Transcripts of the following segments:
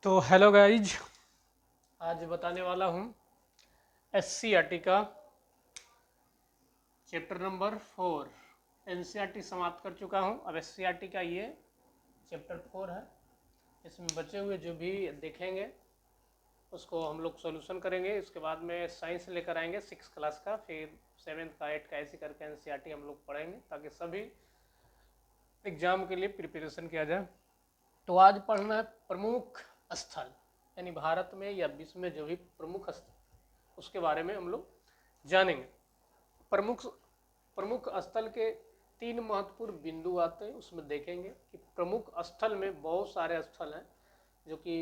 तो hello guys, आज बताने वाला हूँ एससीईआरटी का चैप्टर नंबर 4। एनसीईआरटी समाप्त कर चुका हूँ। अब एससीईआरटी का ये चैप्टर 4 है। इसमें बचे हुए जो भी देखेंगे उसको हम लोग सॉल्यूशन करेंगे। इसके बाद में साइंस लेकर आएंगे 6 क्लास का, फिर 7th का 8th का ऐसे करके एनसीईआरटी हम लोग पढ़ेंगे ताकि सभी एग्जाम के लिए प्रिपरेशन किया जाए। तो आज पढ़ना है प्रमुख स्थल, यानी भारत में या विश्व में जो भी प्रमुख स्थल उसके बारे में हम लोग जानेंगे। प्रमुख प्रमुख स्थल के 3 महत्वपूर्ण बिंदु आते हैं, उसमें देखेंगे कि प्रमुख स्थल में बहुत सारे स्थल हैं जो कि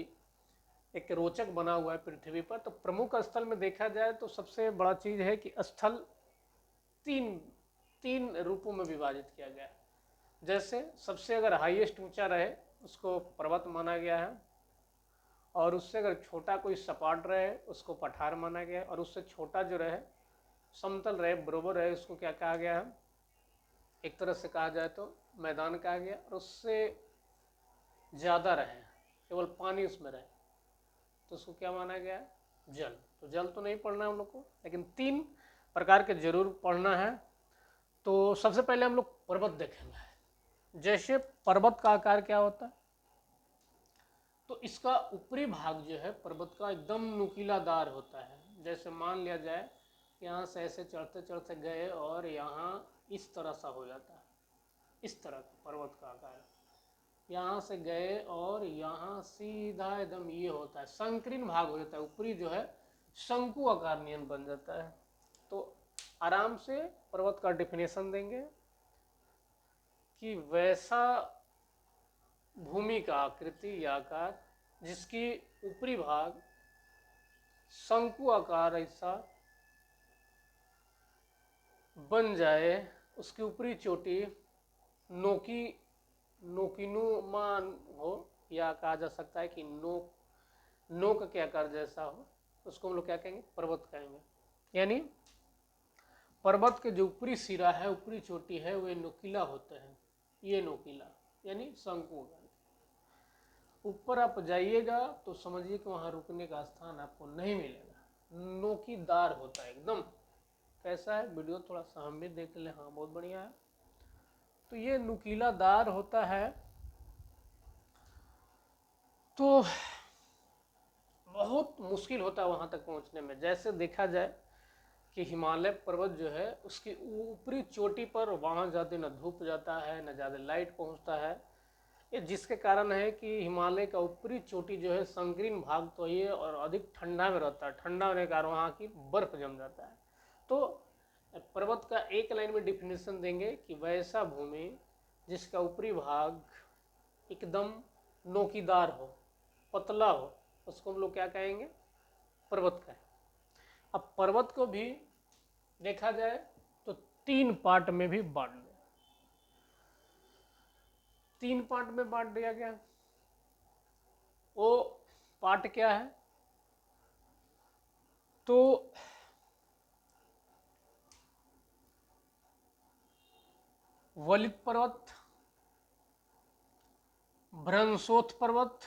एक रोचक बना हुआ है पृथ्वी पर। तो प्रमुख स्थल में देखा जाए तो सबसे बड़ा चीज़ है कि स्थल तीन तीन रूपों में विभाजित किया गया है। जैसे सबसे अगर हाईएस्ट ऊंचा रहे उसको पर्वत माना गया है, और उससे अगर छोटा कोई सपाट रहे उसको पठार माना गया है, और उससे छोटा जो रहे समतल रहे बरोबर रहे उसको क्या कहा गया है, एक तरह से कहा जाए तो मैदान कहा गया। और उससे ज़्यादा रहे केवल पानी उसमें रहे तो उसको क्या माना गया है, जल। तो जल तो नहीं पढ़ना है हम लोग को, लेकिन 3 प्रकार के जरूर पढ़ना है। तो सबसे पहले हम लोग पर्वत देखेंगे। जैसे पर्वत का आकार क्या होता है, तो इसका ऊपरी भाग जो है पर्वत का एकदम नुकीलादार होता है। जैसे मान लिया जाए यहाँ से ऐसे चढ़ते चढ़ते गए और यहाँ इस तरह सा हो जाता है, इस तरह का पर्वत का आकार। यहाँ से गए और यहाँ सीधा एकदम ये होता है, संकीर्ण भाग हो जाता है, ऊपरी जो है शंकु आकार नियन बन जाता है। तो आराम से पर्वत का डिफिनेशन देंगे कि वैसा भूमि का आकृति या आकार जिसकी ऊपरी भाग शंकु आकार ऐसा बन जाए, उसकी ऊपरी चोटी नोकी नोकीनुमान हो, या कहा जा सकता है कि नोक के आकार जैसा हो, उसको हम लोग क्या कहेंगे, पर्वत कहेंगे। यानी पर्वत के जो ऊपरी सिरा है, ऊपरी चोटी है, वे नोकीला होते हैं। ये नोकीला यानी शंकु आकार। ऊपर आप जाइएगा तो समझिए कि वहाँ रुकने का स्थान आपको नहीं मिलेगा, नोकीदार होता है एकदम। कैसा है, वीडियो थोड़ा सा हम भी देख ले। हाँ, बहुत बढ़िया है। तो ये नुकीलादार होता है। तो बहुत मुश्किल होता है वहाँ तक पहुँचने में। जैसे देखा जाए कि हिमालय पर्वत जो है उसकी ऊपरी चोटी पर वहाँ ज़्यादा न धूप जाता है न ज़्यादा लाइट पहुँचता है। ये जिसके कारण है कि हिमालय का ऊपरी चोटी जो है संकीर्ण भाग तो ये और अधिक ठंडा में रहता है। ठंडा होने के कारण वहाँ की बर्फ जम जाता है। तो पर्वत का एक लाइन में डिफिनेशन देंगे कि वैसा भूमि जिसका ऊपरी भाग एकदम नोकीदार हो, पतला हो, उसको हम लोग क्या कहेंगे, पर्वत कहें। अब पर्वत को भी देखा जाए तो 3 पार्ट में भी बांट दिया, 3 पार्ट में बांट दिया गया। वो पार्ट क्या है, तो वलित पर्वत, भ्रंशोथ पर्वत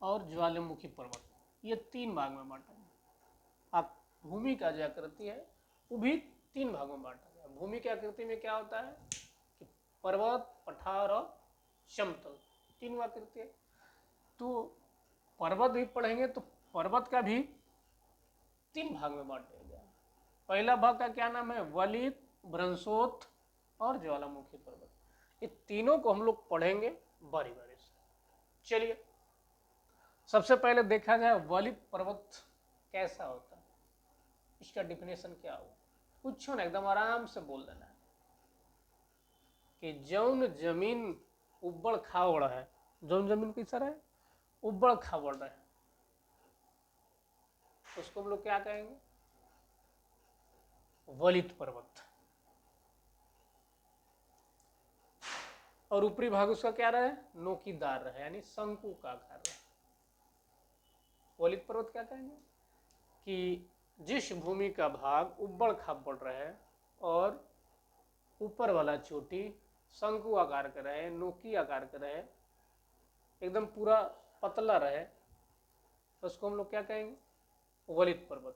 और ज्वालामुखी पर्वत, ये 3 भाग में बांटा गया। अब भूमि का जो आकृति है वो भी 3 भागों में बांटा गया। भूमि की आकृति में क्या होता है कि पर्वत, पठार और समतल, 3 आकृति है। तो पर्वत भी पढ़ेंगे तो पर्वत का भी 3 भाग में बांट दिया गया। पहला भाग का क्या नाम है, वलित, भ्रंशोथ और ज्वालामुखी पर्वत। ये तीनों को हम लोग पढ़ेंगे बारी बारी से। चलिए, सबसे पहले देखा जाए वलित पर्वत कैसा होता है, इसका डिफिनेशन क्या होगा। कुछ ना, एकदम आराम से बोल देना है कि जौन जमीन उबड़ खाबड़ है, जौन जमीन कैसा रहे, उबड़ खाबड़ रहे, उसको हम लोग क्या कहेंगे, वलित पर्वत। और ऊपरी भाग उसका क्या रहे, नोकीदार रहे, यानी शंकु का आकार रहे, वलित पर्वत क्या कहेंगे। कि जिस भूमि का भाग उबड़ खाबड़ रहे और ऊपर वाला चोटी शंकु आकार का रहे, नोकी आकार का रहे, एकदम पूरा पतला रहे, तो उसको हम लोग क्या कहेंगे, वलित पर्वत।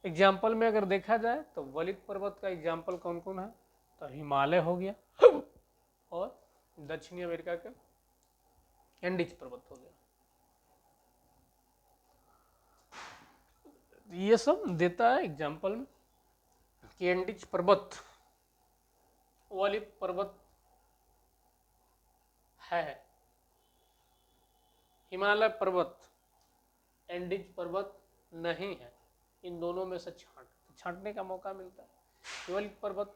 एग्जाम्पल में अगर देखा जाए तो वलित पर्वत का एग्जाम्पल कौन कौन है, तो हिमालय हो गया और दक्षिणी अमेरिका के एंडीज पर्वत हो गया। ये सब देता है एग्जाम्पल में कि एंडीज पर्वत वलित पर्वत है, हिमालय पर्वत एंडीज पर्वत नहीं है। इन दोनों में से छांटने का मौका मिलता है। वलित पर्वत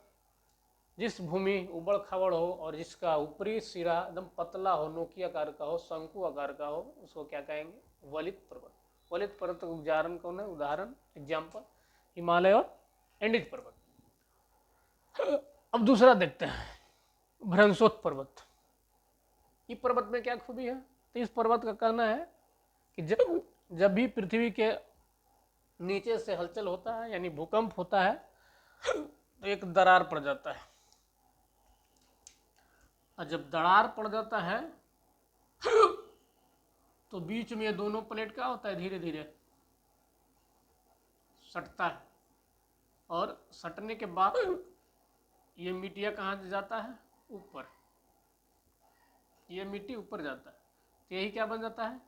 जिस भूमि उबड़ खाबड़ हो और जिसका ऊपरी सिरा एकदम पतला हो, नोकी आकार का हो, शंकु आकार का हो, उसको क्या कहेंगे, वलित पर्वत। वलित पर्वत का उदाहरण कौन है, उदाहरण एग्जाम्पल हिमालय और एंडीज पर्वत। अब दूसरा देखते हैं, भ्रंशोत पर्वत। इस पर्वत में क्या खूबी है, तो इस पर्वत का कहना है कि जब भी पृथ्वी के नीचे से हलचल होता है यानी भूकंप होता है तो एक दरार पड़ जाता है, और जब दरार पड़ जाता है तो बीच में दोनों प्लेट क्या होता है, धीरे धीरे सटता है, और सटने के बाद ये मिट्टिया कहाँ जाता है, ऊपर। ये मिट्टी ऊपर जाता है, तो यही क्या बन जाता है,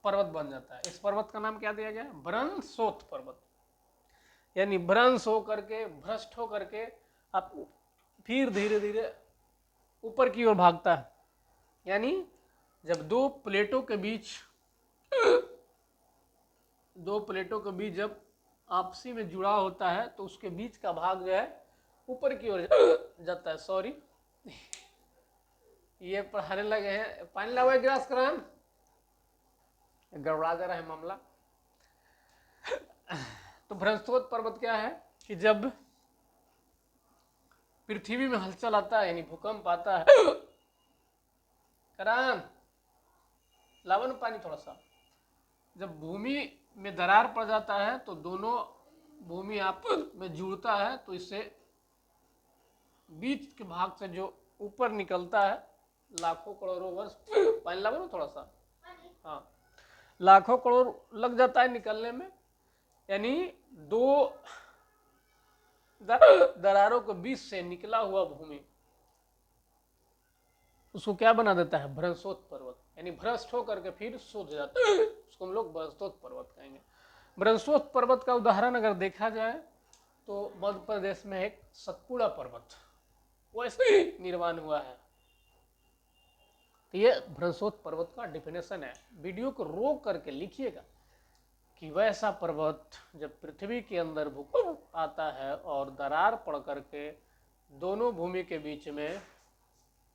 पर्वत बन जाता है। इस पर्वत का नाम क्या दिया गया, भ्रंशोत पर्वत। यानी भ्रंश हो करके, भ्रष्ट हो करके आप फिर धीरे धीरे ऊपर की ओर भागता है। यानी जब दो प्लेटों के बीच जब आपसी में जुड़ा होता है तो उसके बीच का भाग जो है ऊपर की ओर जाता है। सॉरी, ये पढ़ाने लगे हैं, पानी लाओ एक गिलास कराम, गड़बड़ा जा रहा है मामला। तो भ्रंशोत पर्वत क्या है कि जब पृथ्वी में हलचल आता है यानी भूकंप आता है, कराम लावन पानी थोड़ा सा, जब भूमि में दरार पड़ जाता है तो दोनों भूमि आपस में जुड़ता है, तो इससे बीच के भाग से जो ऊपर निकलता है, लाखों करोड़ों वर्ष, पानी लाओ ना थोड़ा सा, हाँ, लाखों करोड़ लग जाता है निकलने में। यानी दो दरारों के बीच से निकला हुआ भूमि उसको क्या बना देता है, भ्रंशोत पर्वत। यानी भ्रष्ट होकर के फिर सूझ जाता है, उसको हम लोग भ्रंशोत पर्वत कहेंगे। भ्रंशोत पर्वत का उदाहरण अगर देखा जाए तो मध्य प्रदेश में एक सतपुड़ा पर्वत वैसे निर्माण हुआ है। तो ये भ्रंशोत पर्वत का डिफिनेशन है। वीडियो को रोक करके लिखिएगा कि वैसा पर्वत जब पृथ्वी के अंदर भूकंप आता है और दरार पड़ करके दोनों भूमि के बीच में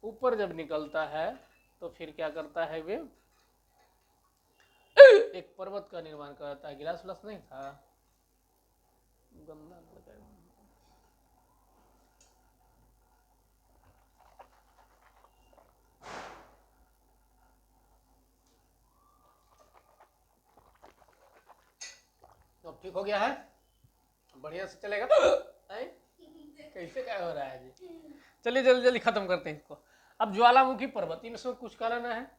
ऊपर जब निकलता है तो फिर क्या करता है, वे एक पर्वत का निर्माण करता है। गिलास विलास नहीं था, गंदा लगा। तो ठीक हो गया है, बढ़िया से चलेगा। कैसे क्या हो रहा है जी, चलिए जल्दी जल्दी खत्म करते हैं इसको। अब ज्वालामुखी पर्वत, इसमें कुछ कारण है।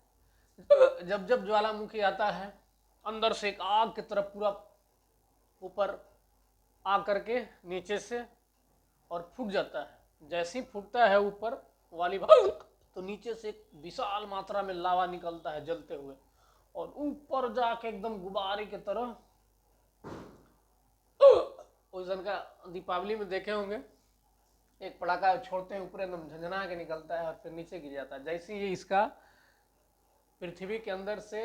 जब जब ज्वालामुखी आता है अंदर से एक आग की तरफ पूरा ऊपर आ करके नीचे से और फूट जाता है। जैसे ही फूटता है ऊपर वाली भाग तो नीचे से एक विशाल मात्रा में लावा निकलता है जलते हुए, और ऊपर जाके एकदम गुब्बारे की तरह, उस दिन का दीपावली में देखे होंगे, एक पटाखा छोड़ते हैं ऊपर एकदम झंझना के निकलता है और फिर नीचे गिर जाता है। जैसे ही इसका पृथ्वी के अंदर से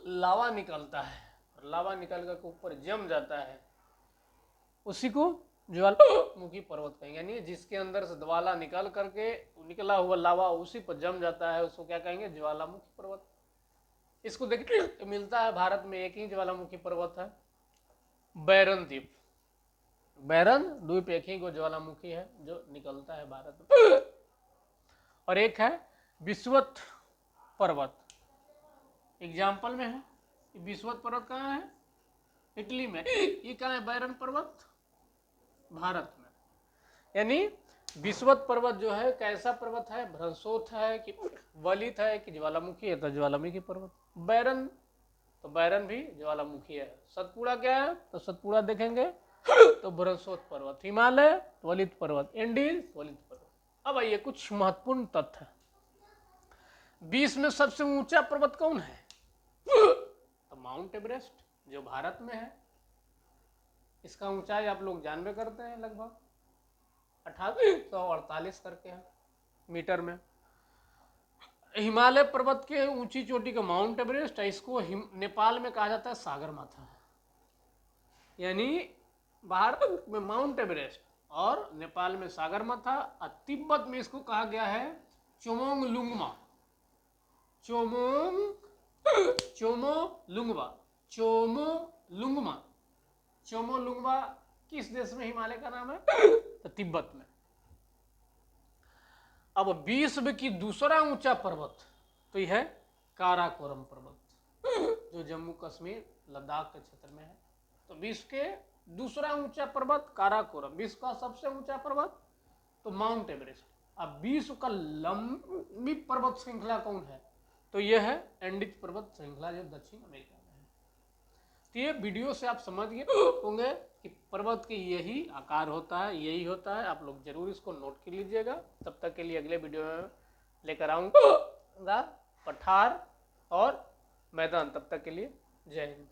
लावा निकलता है और लावा निकल कर ऊपर जम जाता है, उसी को ज्वालामुखी पर्वत कहेंगे। यानी जिसके अंदर से ज्वाला निकल करके निकला हुआ लावा उसी पर जम जाता है, उसको क्या कहेंगे, ज्वालामुखी पर्वत। इसको देखिए तो मिलता है भारत में एक ही ज्वालामुखी पर्वत है, बैरन द्वीप। बैरन द्वीप एक ही को ज्वालामुखी है जो निकलता है भारत में। और एक है विश्वत पर्वत, एग्जाम्पल में है। विश्वत पर्वत कहाँ है, इटली में। ये कहाँ है, बैरन पर्वत भारत में। यानी विषवत पर्वत जो है कैसा पर्वत है, भ्रंशोत है कि वलित है कि ज्वालामुखी है, तो ज्वालामुखी पर्वत। बैरन, तो बैरन भी ज्वालामुखी है। सतपुड़ा क्या है, तो सतपुड़ा देखेंगे तो भ्रंशोत पर्वत। हिमालय वलित पर्वत, एंडीज वलित पर्वत। अब आइए कुछ महत्वपूर्ण तथ्य। विश्व में सबसे ऊंचा पर्वत कौन है, तो माउंट एवरेस्ट जो भारत में है। इसका ऊंचाई आप लोग जानबे करते हैं, लगभग 1848 करके है मीटर में। हिमालय पर्वत के ऊंची चोटी का माउंट एवरेस्ट है। इसको नेपाल में कहा जाता है सागर माथा, यानी भारत में माउंट एवरेस्ट और नेपाल में सागर माथा, और तिब्बत में इसको कहा गया है चोमोंगलुंगमा। Chomolungma, Chomolungma. चोमोलुंगमा किस देश में हिमालय का नाम है, तो तिब्बत में। अब विश्व की दूसरा ऊंचा पर्वत तो यह है काराकोरम पर्वत, जो जम्मू कश्मीर लद्दाख के क्षेत्र में है। तो विश्व के दूसरा ऊंचा पर्वत काराकोरम। विश्व का सबसे ऊंचा पर्वत तो माउंट एवरेस्ट। अब विश्व का लंबी पर्वत श्रृंखला कौन है, तो यह है एंडीज पर्वत श्रृंखला, जो दक्षिण अमेरिका में है। तो ये वीडियो से आप समझ गए होंगे कि पर्वत की यही आकार होता है, यही होता है। आप लोग जरूर इसको नोट कर लीजिएगा। तब तक के लिए अगले वीडियो में लेकर आऊँगा पठार और मैदान। तब तक के लिए जय हिंद।